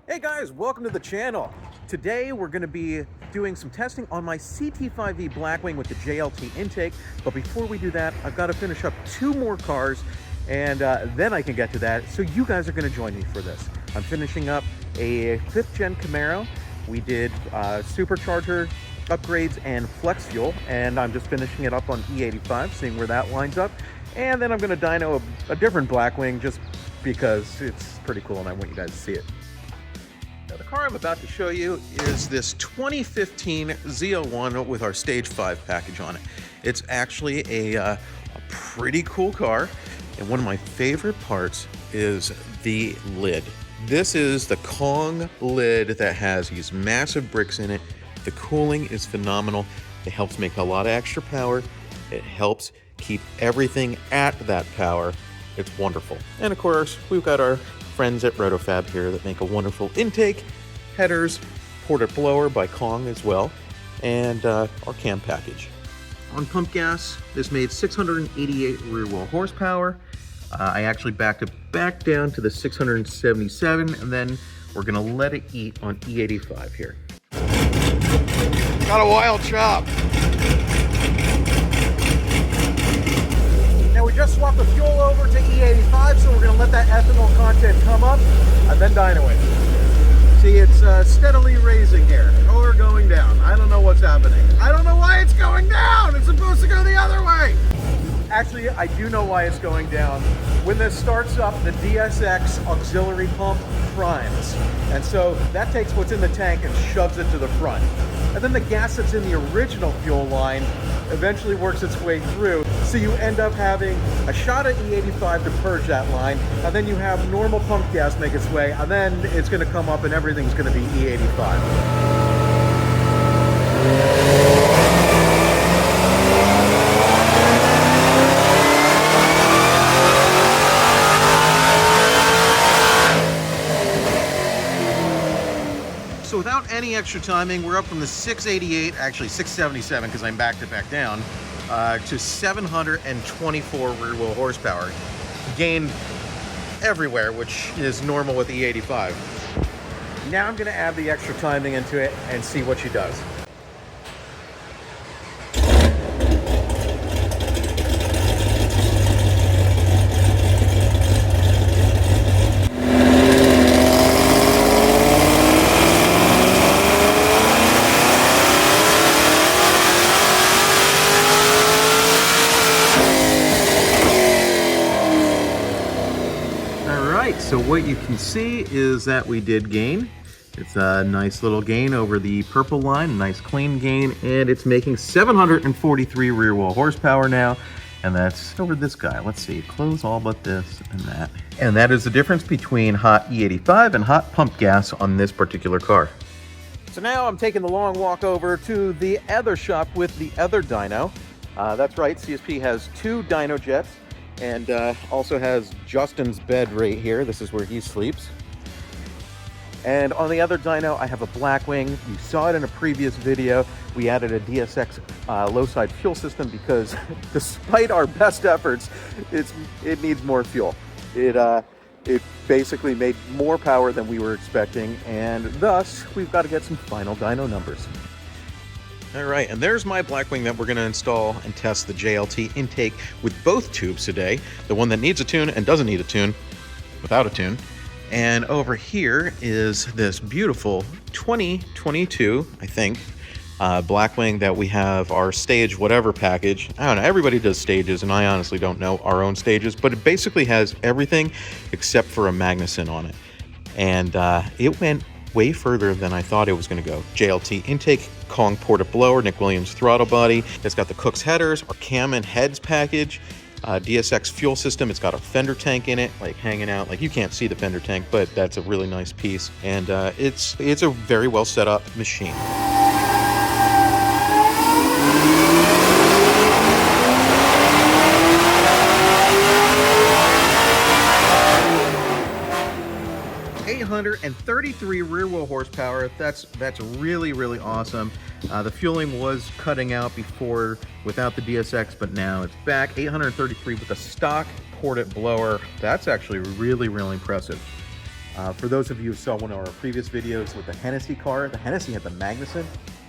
Hey guys, welcome to the channel. Today we're going to be doing some testing on my CT5-V Blackwing with the JLT intake. But before we do that, I've got to finish up two more cars and then I can get to that. So you guys are going to join me for this. I'm finishing up a 5th gen Camaro. We did supercharger upgrades and flex fuel, and I'm just finishing it up on E85, seeing where that lines up. And then I'm going to dyno a different Blackwing just because it's pretty cool and I want you guys to see it. Now, the car I'm about to show you is this 2015 Z01 with our Stage 5 package on it. It's actually a pretty cool car, and one of my favorite parts is the lid. This is the Kong lid that has these massive bricks in it. The cooling is phenomenal. It helps make a lot of extra power. It helps keep everything at that power. It's wonderful. And of course, we've got our friends at RotoFab here that make a wonderful intake, headers, ported blower by Kong as well, and our cam package. On pump gas, this made 688 rear wheel horsepower. I actually backed it back down to the 677, and then we're gonna let it eat on E85 here. Got a wild chop. Now we just swapped the fuel over to E85, so we're gonna let that ethanol content come up and then dyno it. See, it's steadily raising here. Or going down. I don't know what's happening. I don't know why it's going down. It's supposed to go the other way. Actually, I do know why it's going down. When this starts up, the DSX auxiliary pump primes. And so that takes what's in the tank and shoves it to the front. And then the gas that's in the original fuel line eventually works its way through. So you end up having a shot at E85 to purge that line, and then you have normal pump gas make its way, and then it's gonna come up and everything's gonna be E85. So without any extra timing, we're up from the 688, actually 677 because I'm backed it back down, to 724 rear wheel horsepower. Gained everywhere, which is normal with the E85. Now I'm gonna add the extra timing into it and see what she does. So what you can see is that we did gain. It's a nice little gain over the purple line, nice clean gain, and it's making 743 rear wheel horsepower now, and that's over this guy. Let's see, close all but this and that. And that is the difference between hot E85 and hot pump gas on this particular car. So now I'm taking the long walk over to the other shop with the other dyno. That's right, CSP has two dyno jets. And also has Justin's bed right here. This is where he sleeps. And on the other dyno, I have a Blackwing. You saw it in a previous video. We added a DSX low side fuel system because despite our best efforts, it needs more fuel. It basically made more power than we were expecting, and thus we've got to get some final dyno numbers. All right, and there's my Blackwing that we're going to install and test the JLT intake with both tubes today. The one that needs a tune and doesn't need a tune, without a tune. And over here is this beautiful 2022, I think, Blackwing that we have our stage whatever package. I don't know, everybody does stages, and I honestly don't know our own stages, but it basically has everything except for a Magnuson on it. And it went way further than I thought it was going to go. JLT intake, Kong ported blower, Nick Williams throttle body. It's got the Cook's headers, our cam and heads package, DSX fuel system. It's got a fender tank in it, like hanging out. Like you can't see the fender tank, but that's a really nice piece. And it's a very well set up machine. 833 rear wheel horsepower. That's really, really awesome. The fueling was cutting out before without the DSX, but now it's back. 833 with a stock ported blower. That's actually really, really impressive. For those of you who saw one of our previous videos with the Hennessy car, the Hennessy had the Magnuson,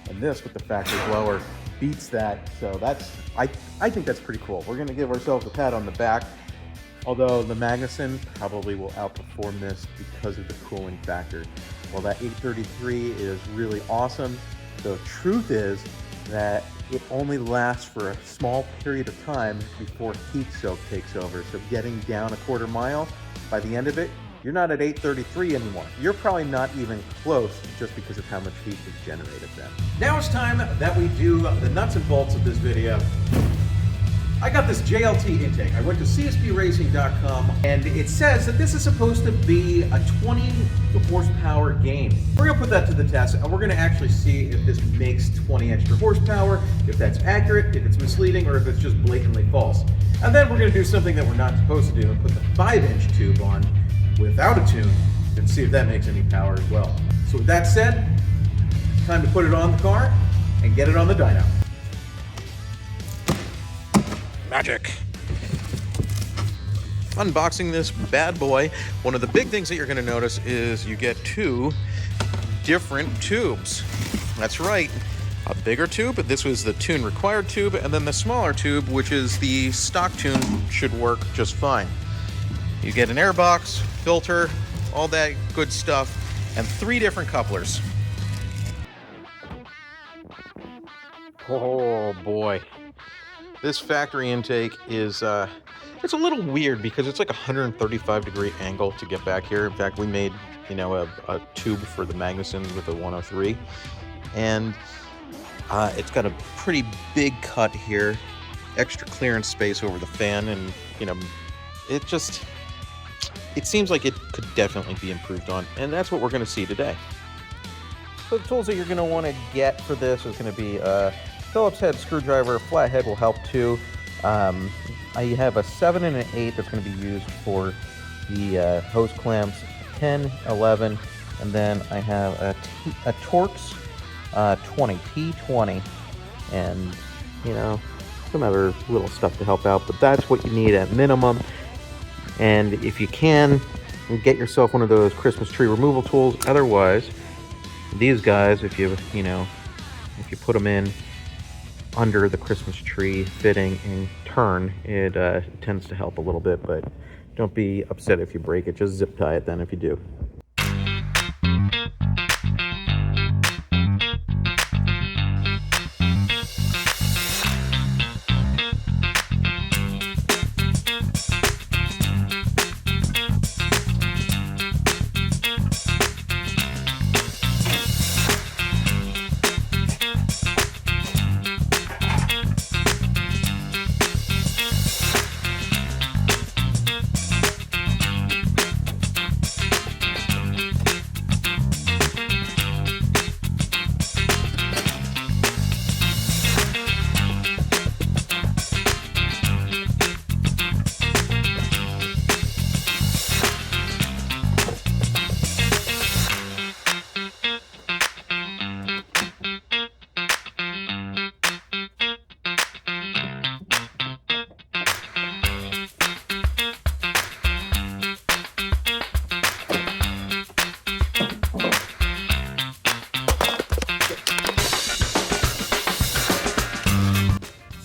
and this with the factory blower beats that. So that's, I think that's pretty cool. We're gonna give ourselves a pat on the back, although the Magnuson probably will outperform this because of the cooling factor. While that 833 is really awesome, the truth is that it only lasts for a small period of time before heat soak takes over. So getting down a quarter mile, by the end of it, you're not at 833 anymore. You're probably not even close just because of how much heat is generated then. Now it's time that we do the nuts and bolts of this video. I got this JLT intake. I went to cspracing.com and it says that this is supposed to be a 20 horsepower gain. We're gonna put that to the test and we're gonna actually see if this makes 20 extra horsepower, if that's accurate, if it's misleading, or if it's just blatantly false. And then we're gonna do something that we're not supposed to do and put the 5-inch tube on without a tune and see if that makes any power as well. So with that said, it's time to put it on the car and get it on the dyno. Magic. Unboxing this bad boy, one of the big things that you're going to notice is you get two different tubes. That's right, a bigger tube, this was the tune required tube, and then the smaller tube, which is the stock tune, should work just fine. You get an airbox, filter, all that good stuff, and 3 different couplers. Oh boy. This factory intake is, it's a little weird because it's like a 135-degree angle to get back here. In fact, we made, you know, a tube for the Magnuson with a 103. And it's got a pretty big cut here, extra clearance space over the fan, and, you know, it seems like it could definitely be improved on, and that's what we're going to see today. So the tools that you're going to want to get for this is going to be Phillips head screwdriver. Flathead will help too. I have a 7 and an 8 that's going to be used for the hose clamps, 10, 11, and then I have a Torx 20, T20, and, you know, some other little stuff to help out, but that's what you need at minimum. And if you can, get yourself one of those Christmas tree removal tools. Otherwise, these guys, if you put them in under the Christmas tree fitting and turn, it tends to help a little bit, but don't be upset if you break it. Just zip tie it then if you do.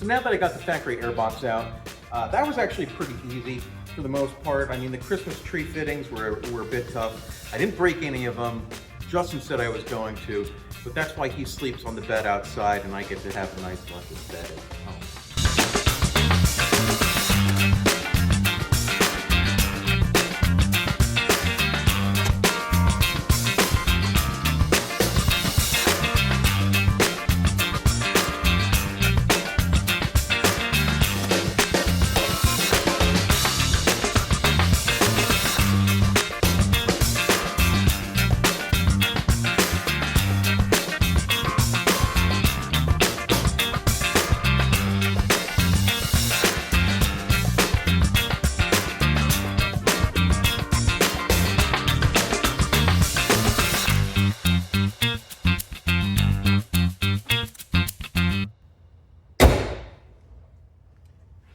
So now that I got the factory airbox out, that was actually pretty easy for the most part. I mean, the Christmas tree fittings were a bit tough. I didn't break any of them. Justin said I was going to, but that's why he sleeps on the bed outside and I get to have a nice luscious bed at home.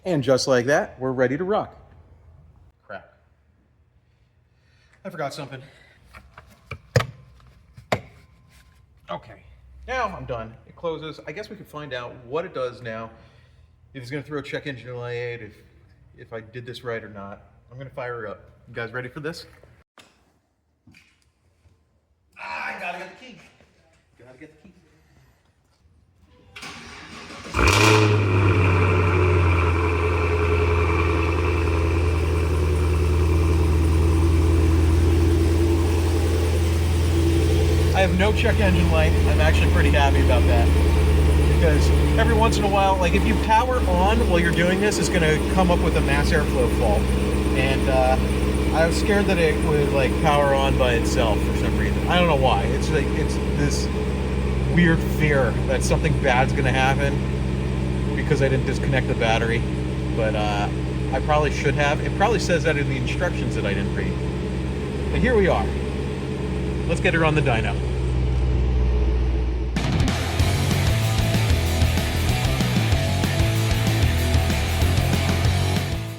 And just like that, we're ready to rock. Crap. I forgot something. Okay, now I'm done. It closes. I guess we can find out what it does now. If it's gonna throw check engine light, if I did this right or not. I'm gonna fire her up. You guys ready for this? I gotta get the key. Gotta get the key. I have no check engine light. I'm actually pretty happy about that. Because every once in a while, like if you power on while you're doing this, it's gonna come up with a mass airflow fault. And I was scared that it would like power on by itself for some reason. I don't know why. It's like, it's this weird fear that something bad's gonna happen because I didn't disconnect the battery. But I probably should have. It probably says that in the instructions that I didn't read. But here we are. Let's get her on the dyno.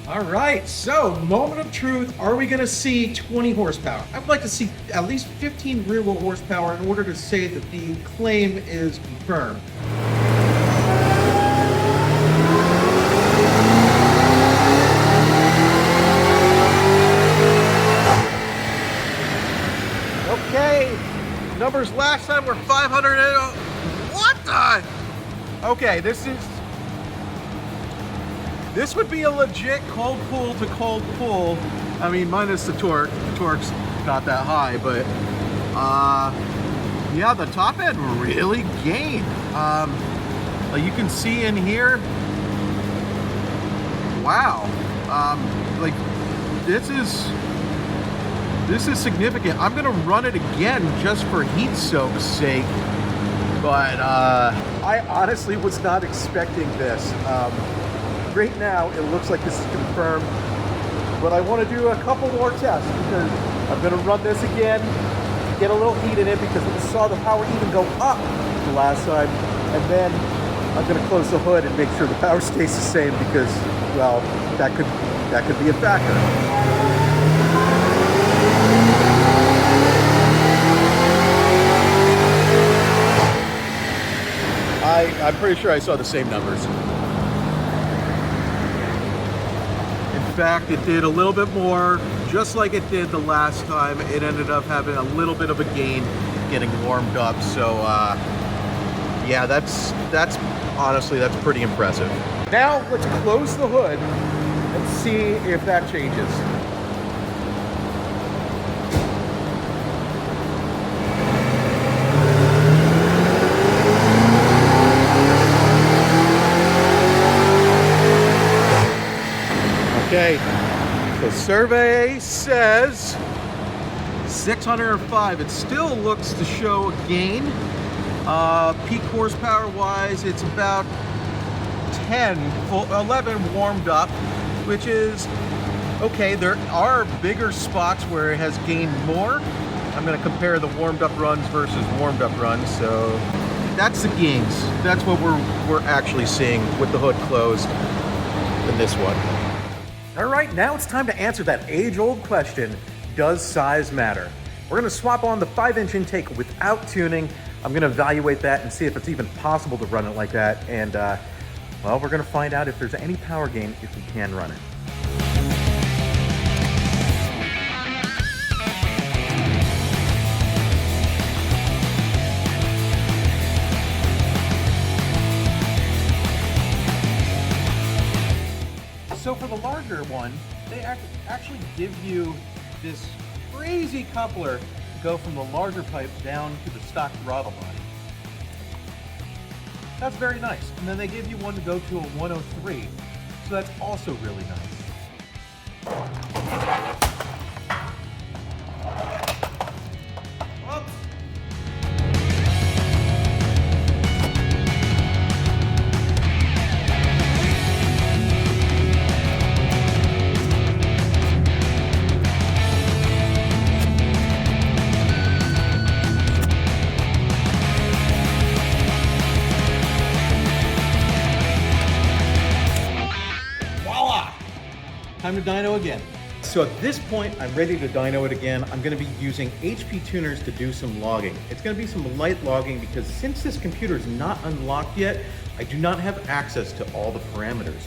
All right, so moment of truth. Are we gonna see 20 horsepower? I would like to see at least 15 rear wheel horsepower in order to say that the claim is confirmed. Okay, numbers last time were 500. What the? Okay, this would be a legit cold pull to cold pull. I mean, minus the torque. The torque's not that high, but yeah, the top end really gained. Like you can see in here, wow. Like this is significant. I'm gonna run it again just for heat soak's sake, but I honestly was not expecting this. Right now, it looks like this is confirmed, but I want to do a couple more tests because I'm going to run this again, get a little heat in it because we saw the power even go up the last time, and then I'm going to close the hood and make sure the power stays the same because, well, that could be a factor. I'm pretty sure I saw the same numbers. In fact, it did a little bit more, just like it did the last time. It ended up having a little bit of a gain getting warmed up. So yeah, that's honestly, that's pretty impressive. Now let's close the hood and see if that changes. Okay, the survey says 605. It still looks to show a gain. Peak horsepower wise, it's about 11 warmed up, which is okay. There are bigger spots where it has gained more. I'm going to compare the warmed up runs versus warmed up runs. So that's the gains. That's what we're actually seeing with the hood closed in this one. All right, now it's time to answer that age-old question, does size matter? We're gonna swap on the 5-inch intake without tuning. I'm gonna evaluate that and see if it's even possible to run it like that. And well, we're gonna find out if there's any power gain if we can run it. So for the larger one, they actually give you this crazy coupler to go from the larger pipe down to the stock throttle body. That's very nice. And then they give you one to go to a 103, so that's also really nice. Whoops. Time to dyno again. so at this point, I'm ready to dyno it again. I'm gonna be using HP tuners to do some logging. It's gonna be some light logging because since this computer is not unlocked yet, I do not have access to all the parameters.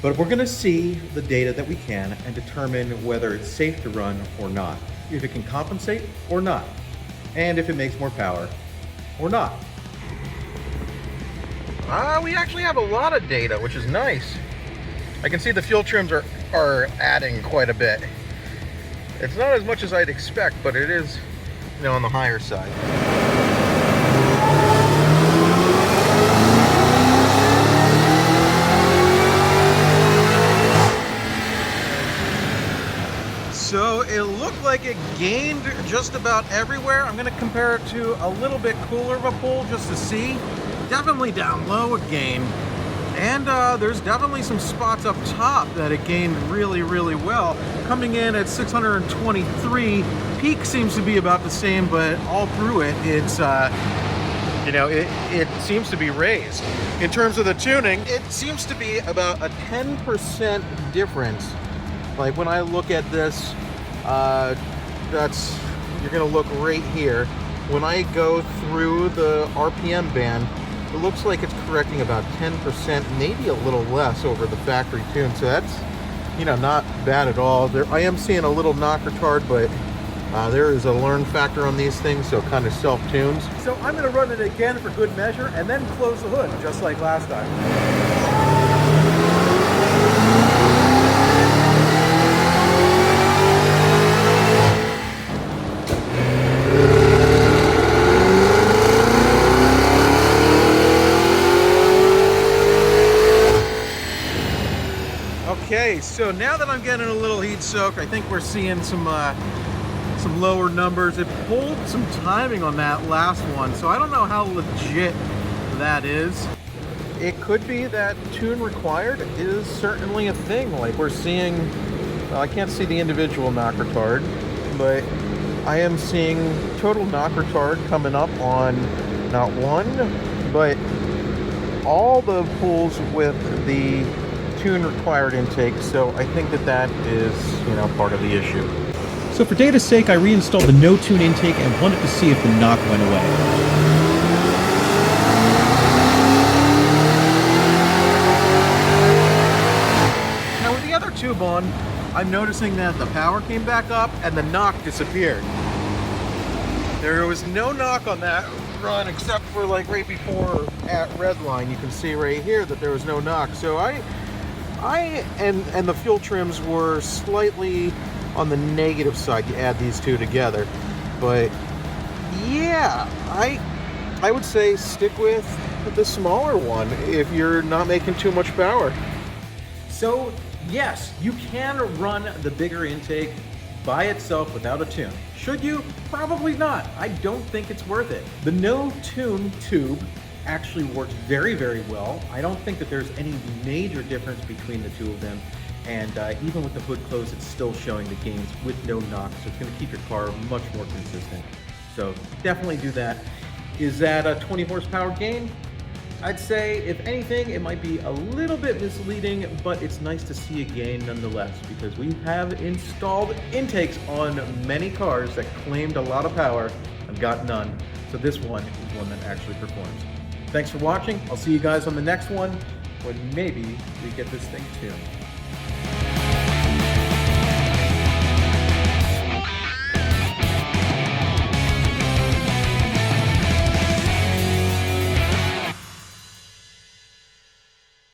But we're gonna see the data that we can and determine whether it's safe to run or not, if it can compensate or not, and if it makes more power or not. We actually have a lot of data, which is nice. I can see the fuel trims are adding quite a bit. It's not as much as I'd expect, but it is, you know, on the higher side. So it looked like it gained just about everywhere. I'm gonna compare it to a little bit cooler of a pull just to see. Definitely down low it gained. And there's definitely some spots up top that it gained really, really well. Coming in at 623, peak seems to be about the same, but all through it, it's, you know, it seems to be raised. In terms of the tuning, it seems to be about a 10% difference. Like when I look at this, you're gonna look right here. When I go through the RPM band, it looks like it's correcting about 10%, maybe a little less over the factory tune. So that's, you know, not bad at all. I am seeing a little knock retard, but there is a learn factor on these things, so it kind of self-tunes. So I'm gonna run it again for good measure and then close the hood, just like last time. Okay, so now that I'm getting a little heat soak, I think we're seeing some lower numbers. It pulled some timing on that last one, so I don't know how legit that is. It could be that tune required is certainly a thing. Like we're seeing, well, I can't see the individual knock retard, but I am seeing total knock retard coming up on not one, but all the pulls with the tune required intake, so I think that is, you know, part of the issue. So for data's sake, I reinstalled the no tune intake and wanted to see if the knock went away. Now with the other tube on, I'm noticing that the power came back up and the knock disappeared. There was no knock on that run except for like right before at red line. You can see right here that there was no knock. So and the fuel trims were slightly on the negative side. You add these two together, but yeah, I would say stick with the smaller one if you're not making too much power. So yes, you can run the bigger intake by itself without a tune. Should you? Probably not. I don't think it's worth it. The no tune tube actually works very, very well. I don't think that there's any major difference between the two of them. And even with the hood closed, it's still showing the gains with no knock. So it's gonna keep your car much more consistent. So definitely do that. Is that a 20 horsepower gain? I'd say, if anything, it might be a little bit misleading, but it's nice to see a gain nonetheless, because we have installed intakes on many cars that claimed a lot of power and got none. So this one is one that actually performs. Thanks for watching. I'll see you guys on the next one when maybe we get this thing tuned.